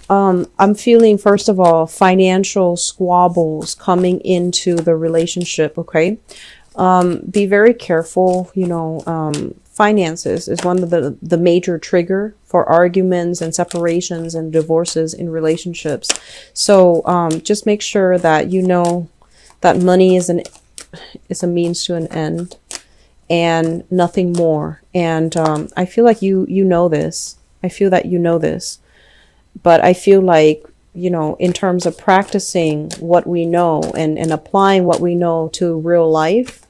I'm feeling, first of all, financial squabbles coming into the relationship. Okay. Be very careful. Finances is one of the major trigger for arguments and separations and divorces in relationships. So, just make sure that you know that money is a means to an end and nothing more. And, I feel like you know this. I feel that you know this. But I feel like, in terms of practicing what we know and applying what we know to real life,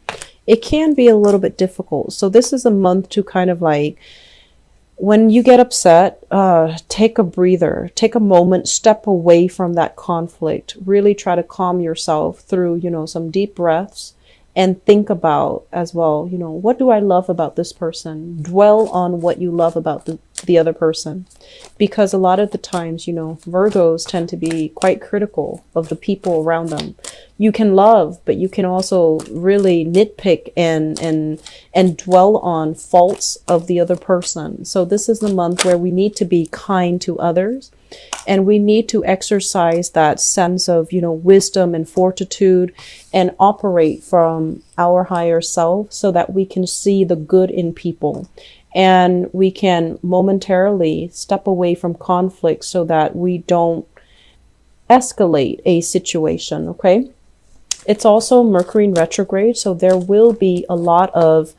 it can be a little bit difficult. So this is a month to kind of like, when you get upset, take a breather, take a moment, step away from that conflict, really try to calm yourself through, some deep breaths, and think about as well, what do I love about this person? Dwell on what you love about the other person. Because a lot of the times, Virgos tend to be quite critical of the people around them. You can love, but you can also really nitpick and dwell on faults of the other person. So this is the month where we need to be kind to others. And we need to exercise that sense of, wisdom and fortitude and operate from our higher self so that we can see the good in people. And we can momentarily step away from conflict so that we don't escalate a situation, okay? It's also Mercury in retrograde, so there will be a lot of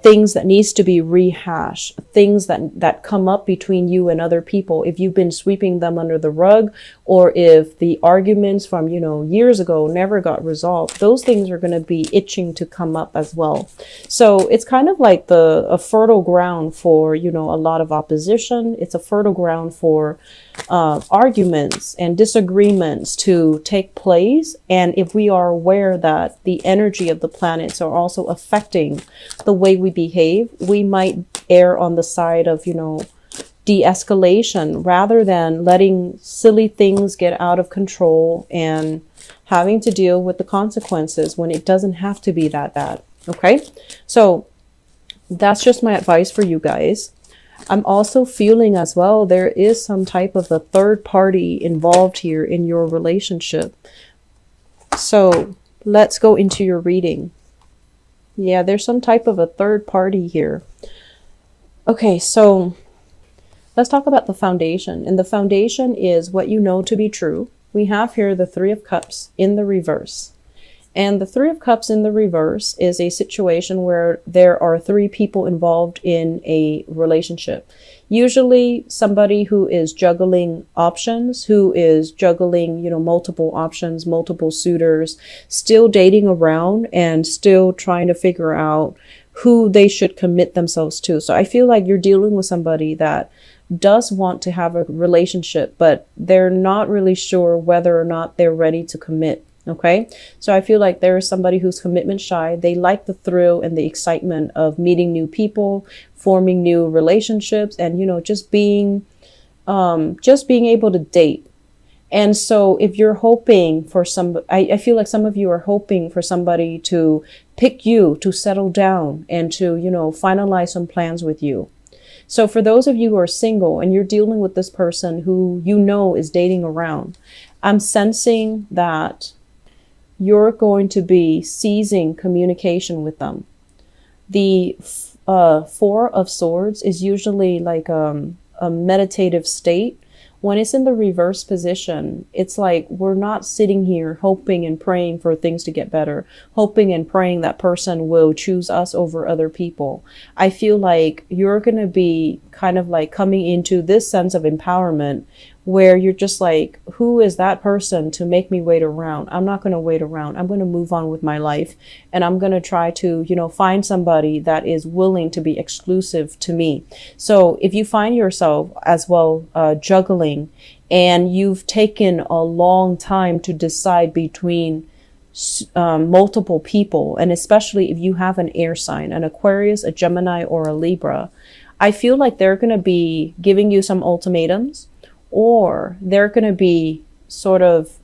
things that needs to be rehashed, things that come up between you and other people. If you've been sweeping them under the rug, or if the arguments from, years ago never got resolved, those things are going to be itching to come up as well. So it's kind of like a fertile ground for, a lot of opposition. It's a fertile ground for arguments and disagreements to take place. And if we are aware that the energy of the planets are also affecting the way we behave, we might err on the side of, de-escalation rather than letting silly things get out of control and having to deal with the consequences when it doesn't have to be that bad. Okay. So that's just my advice for you guys. I'm also feeling as well, there is some type of a third party involved here in your relationship. So let's go into your reading. Yeah, there's some type of a third party here. Okay, so let's talk about the foundation. And the foundation is what you know to be true. We have here the Three of Cups in the reverse. And the Three of Cups in the reverse is a situation where there are three people involved in a relationship. Usually somebody who is juggling options, who is juggling, multiple options, multiple suitors, still dating around and still trying to figure out who they should commit themselves to. So I feel like you're dealing with somebody that does want to have a relationship, but they're not really sure whether or not they're ready to commit. Okay. So I feel like there is somebody who's commitment shy. They like the thrill and the excitement of meeting new people, forming new relationships, and, just being able to date. And so if you're hoping for I feel like some of you are hoping for somebody to pick you, to settle down and to, finalize some plans with you. So for those of you who are single and you're dealing with this person who is dating around, I'm sensing that you're going to be ceasing communication with them. The Four of Swords is usually like a meditative state. When it's in the reverse position, it's like we're not sitting here hoping and praying for things to get better, hoping and praying that person will choose us over other people. I feel like you're going to be kind of like coming into this sense of empowerment where you're just like, who is that person to make me wait around? I'm not going to wait around. I'm going to move on with my life. And I'm going to try to, find somebody that is willing to be exclusive to me. So if you find yourself as well juggling and you've taken a long time to decide between multiple people, and especially if you have an air sign, an Aquarius, a Gemini, or a Libra, I feel like they're going to be giving you some ultimatums, or they're going to be sort of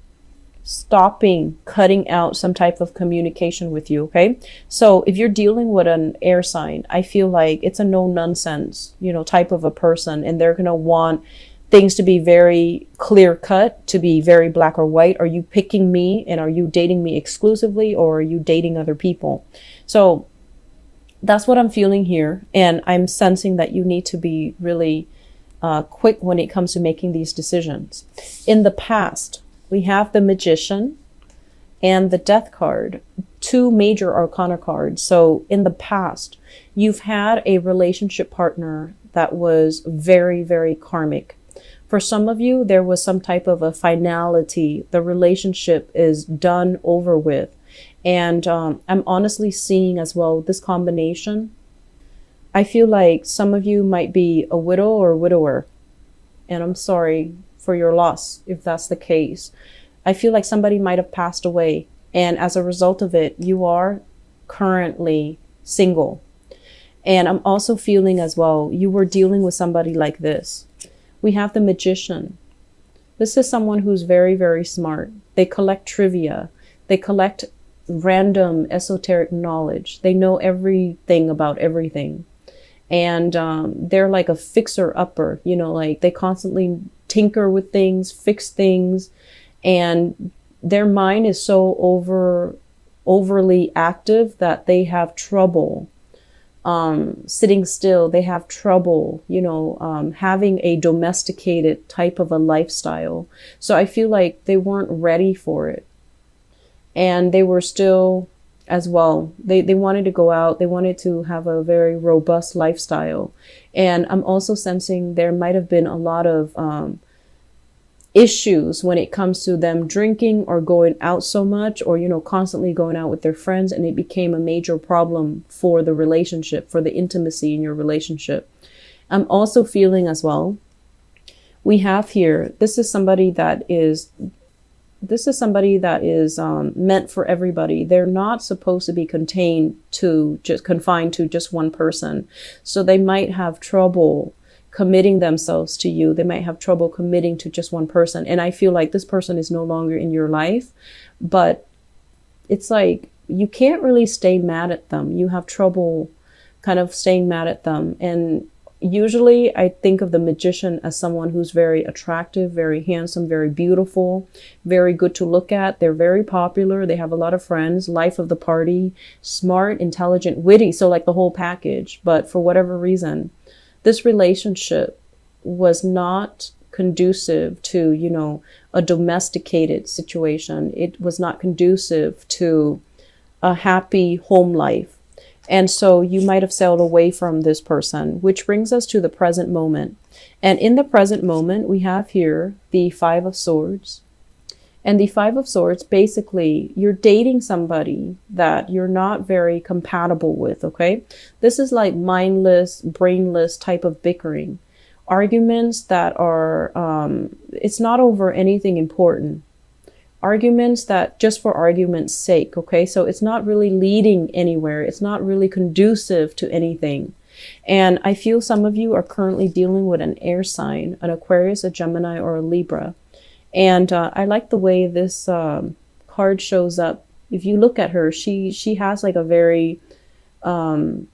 cutting out some type of communication with you. Okay. So if you're dealing with an air sign, I feel like it's a no nonsense, type of a person, and they're going to want things to be very clear cut, to be very black or white. Are you picking me and are you dating me exclusively, or are you dating other people? So that's what I'm feeling here. And I'm sensing that you need to be really quick when it comes to making these decisions. In the past, we have the Magician and the Death card, two major arcana cards. So in the past, you've had a relationship partner that was very, very karmic. For some of you, there was some type of a finality. The relationship is done, over with. And I'm honestly seeing as well this combination. I feel like some of you might be a widow or a widower. And I'm sorry for your loss if that's the case. I feel like somebody might have passed away. And as a result of it, you are currently single. And I'm also feeling as well, you were dealing with somebody like this. We have the Magician. This is someone who's very, very smart. They collect trivia. They collect random esoteric knowledge. They know everything about everything. And they're like a fixer-upper, you know, like they constantly tinker with things, fix things. And their mind is so overly active that they have trouble sitting still. They have trouble, you know, having a domesticated type of a lifestyle. So I feel like they weren't ready for it. And they were still as well. They wanted to go out. They wanted to have a very robust lifestyle. And I'm also sensing there might have been a lot of issues when it comes to them drinking or going out so much, or, you know, constantly going out with their friends. And it became a major problem for the relationship, for the intimacy in your relationship. I'm also feeling as well, we have here, this is somebody that is meant for everybody. They're not supposed to be confined to just one person. So they might have trouble committing themselves to you. They might have trouble committing to just one person. And I feel like this person is no longer in your life, but it's like, you can't really stay mad at them. You have trouble kind of staying mad at them. And usually I think of the Magician as someone who's very attractive, very handsome, very beautiful, very good to look at. They're very popular. They have a lot of friends, life of the party, smart, intelligent, witty. So like the whole package. But for whatever reason, this relationship was not conducive to, you know, a domesticated situation. It was not conducive to a happy home life. And so you might have sailed away from this person, which brings us to the present moment. And in the present moment, we have here the Five of Swords. And the Five of Swords, basically, you're dating somebody that you're not very compatible with, okay? This is like mindless, brainless type of bickering. Arguments that are, it's not over anything important. Arguments that just for argument's sake, okay? So it's not really leading anywhere. It's not really conducive to anything. And I feel some of you are currently dealing with an air sign, an Aquarius, a Gemini, or a Libra. And I like the way this card shows up. If you look at her, she has like a very, what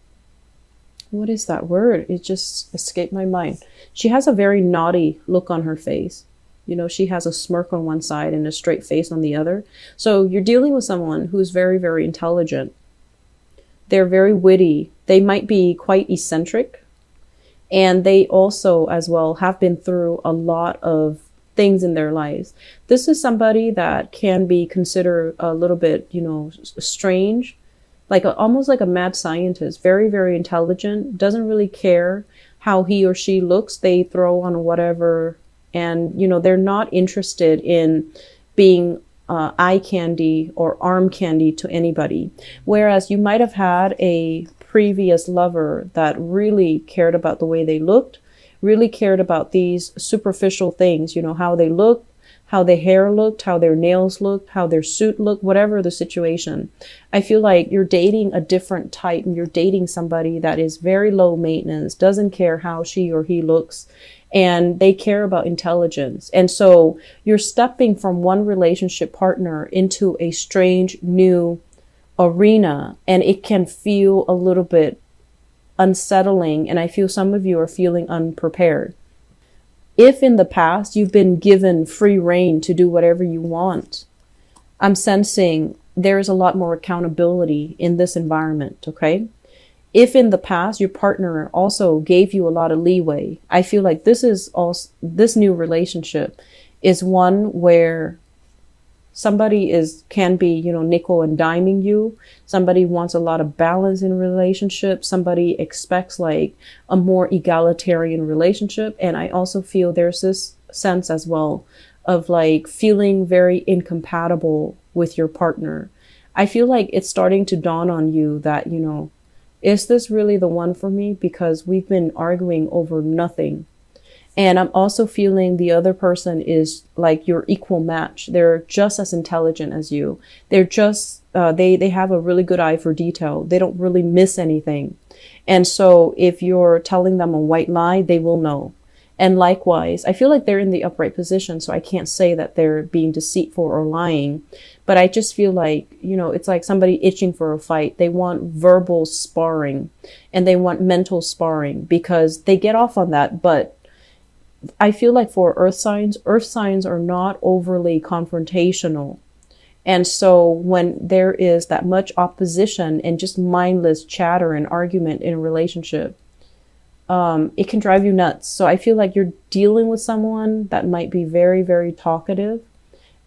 is that word? It just escaped my mind. She has a very naughty look on her face. You know, she has a smirk on one side and a straight face on the other. So you're dealing with someone who's very, very intelligent. They're very witty. They might be quite eccentric. And they also, as well, have been through a lot of things in their lives. This is somebody that can be considered a little bit, you know, strange, like almost like a mad scientist, very, very intelligent, doesn't really care how he or she looks. They throw on whatever, and, you know, they're not interested in being eye candy or arm candy to anybody. Whereas you might have had a previous lover that really cared about the way they looked, really cared about these superficial things, you know, how they looked, how their hair looked, how their nails looked, how their suit looked, whatever the situation. I feel like you're dating a different type, and you're dating somebody that is very low maintenance, doesn't care how she or he looks, and they care about intelligence. And so you're stepping from one relationship partner into a strange new arena, and it can feel a little bit unsettling. And I feel some of you are feeling unprepared. If in the past you've been given free reign to do whatever you want, I'm sensing there is a lot more accountability in this environment, okay? If in the past your partner also gave you a lot of leeway, I feel like this new relationship is one where somebody can be, nickel and diming you. Somebody wants a lot of balance in a relationship. Somebody expects like a more egalitarian relationship. And I also feel there's this sense as well of like feeling very incompatible with your partner. I feel like it's starting to dawn on you that, is this really the one for me? Because we've been arguing over nothing. And I'm also feeling the other person is like your equal match. They're just as intelligent as you. They're just, they have a really good eye for detail. They don't really miss anything. And so if you're telling them a white lie, they will know. And likewise, I feel like they're in the upright position, so I can't say that they're being deceitful or lying. But I just feel like, it's like somebody itching for a fight. They want verbal sparring and they want mental sparring because they get off on that. But I feel like for earth signs are not overly confrontational. And so when there is that much opposition and just mindless chatter and argument in a relationship, it can drive you nuts. So I feel like you're dealing with someone that might be very, very talkative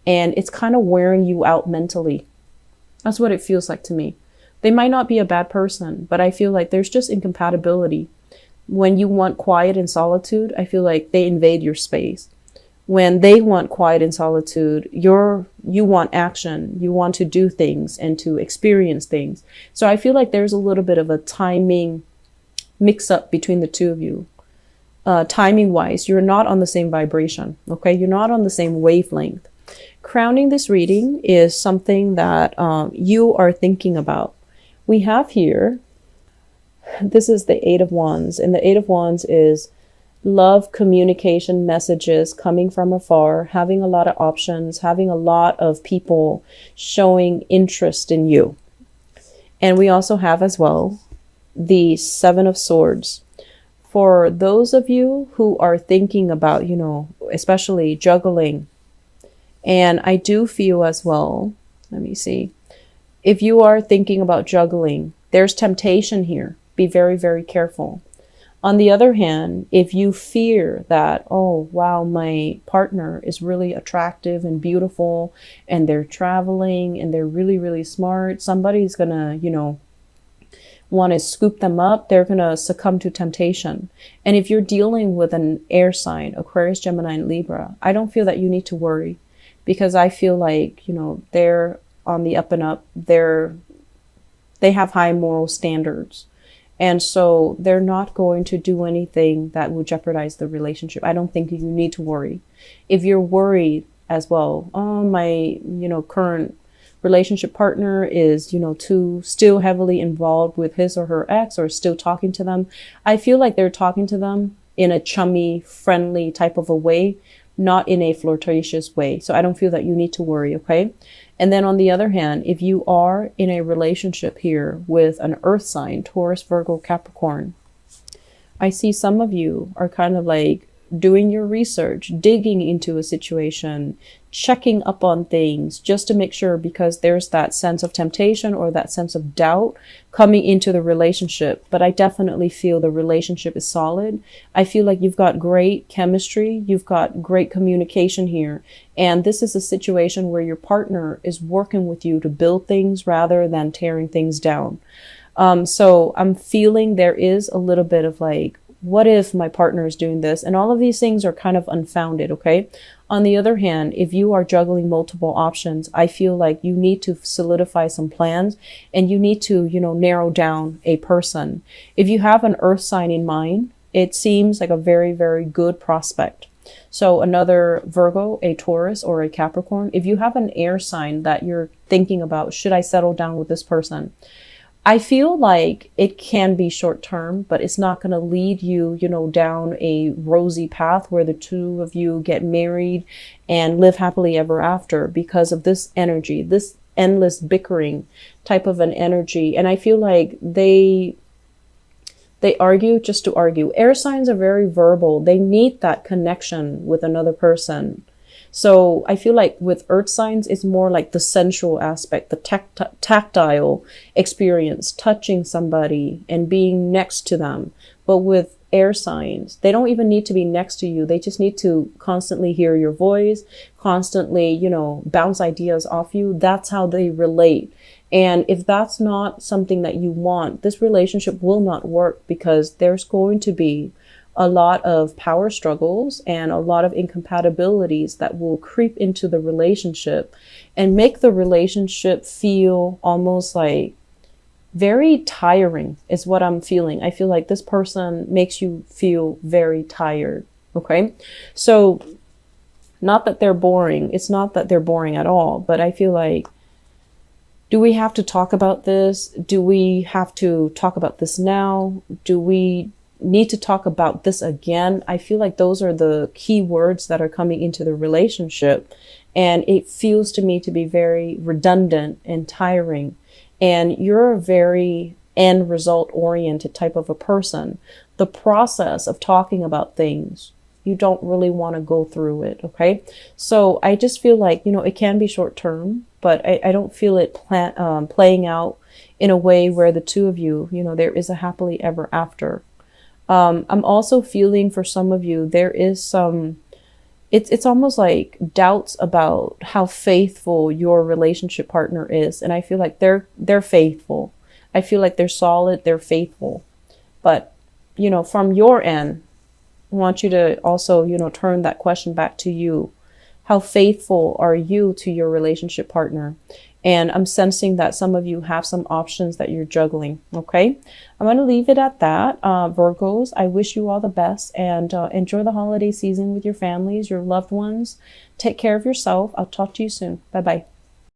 and it's kind of wearing you out mentally. That's what it feels like to me. They might not be a bad person, but I feel like there's just incompatibility. When you want quiet and solitude, I feel like they invade your space. When they want quiet and solitude, you want action. You want to do things and to experience things. So I feel like there's a little bit of a timing mix up between the two of you. Timing wise, you're not on the same vibration. Okay. You're not on the same wavelength. Crowning this reading is something that you are thinking about. We have here, this is the Eight of Wands, and the Eight of Wands is love, communication, messages coming from afar, having a lot of options, having a lot of people showing interest in you. And we also have as well the Seven of Swords. For those of you who are thinking about, especially juggling, and I do feel as well, let me see, if you are thinking about juggling, there's temptation here. Be very, very careful. On the other hand, if you fear that, oh, wow, my partner is really attractive and beautiful and they're traveling and they're really, really smart, somebody's going to, want to scoop them up, they're going to succumb to temptation. And if you're dealing with an air sign, Aquarius, Gemini, and Libra, I don't feel that you need to worry because I feel like, they're on the up and up. They have high moral standards. And so they're not going to do anything that would jeopardize the relationship. I don't think you need to worry. If you're worried as well, oh, my, current relationship partner is, too still heavily involved with his or her ex or still talking to them. I feel like they're talking to them in a chummy, friendly type of a way, not in a flirtatious way. So I don't feel that you need to worry. Okay. And then on the other hand, if you are in a relationship here with an earth sign, Taurus, Virgo, Capricorn, I see some of you are kind of like doing your research, digging into a situation, checking up on things just to make sure, because there's that sense of temptation or that sense of doubt coming into the relationship. But I definitely feel the relationship is solid. I feel like you've got great chemistry. You've got great communication here. And this is a situation where your partner is working with you to build things rather than tearing things down. So I'm feeling there is a little bit of like, what if my partner is doing this? And all of these things are kind of unfounded, okay? On the other hand, if you are juggling multiple options, I feel like you need to solidify some plans and you need to, narrow down a person. If you have an earth sign in mind, it seems like a very, very good prospect. So another Virgo, a Taurus, or a Capricorn, if you have an air sign that you're thinking about, should I settle down with this person? I feel like it can be short term, but it's not going to lead you, down a rosy path where the two of you get married and live happily ever after because of this energy, this endless bickering type of an energy. And I feel like they They argue just to argue. Air signs are very verbal. They need that connection with another person. So I feel like with earth signs, it's more like the sensual aspect, the tactile experience, touching somebody and being next to them. But with air signs, they don't even need to be next to you. They just need to constantly hear your voice, constantly, you know, bounce ideas off you. That's how they relate. And if that's not something that you want, this relationship will not work, because there's going to be a lot of power struggles and a lot of incompatibilities that will creep into the relationship and make the relationship feel almost like very tiring, is what I'm feeling. I feel like this person makes you feel very tired. Okay. So not that they're boring. It's not that they're boring at all, but I feel like, do we have to talk about this? Do we have to talk about this now? Do we need to talk about this again? I feel like those are the key words that are coming into the relationship. And it feels to me to be very redundant and tiring. And you're a very end result oriented type of a person. The process of talking about things, you don't really want to go through it. Okay. So I just feel like, you know, it can be short term, but I don't feel it playing out in a way where the two of you, you know, there is a happily ever after. I'm also feeling for some of you, there is some, it's almost like doubts about how faithful your relationship partner is. And I feel like they're faithful. I feel like they're solid, they're faithful. But, you know, from your end, I want you to also, you know, turn that question back to you. How faithful are you to your relationship partner? And I'm sensing that some of you have some options that you're juggling. Okay. I'm going to leave it at that. Virgos, I wish you all the best, and enjoy the holiday season with your families, your loved ones. Take care of yourself. I'll talk to you soon. Bye-bye.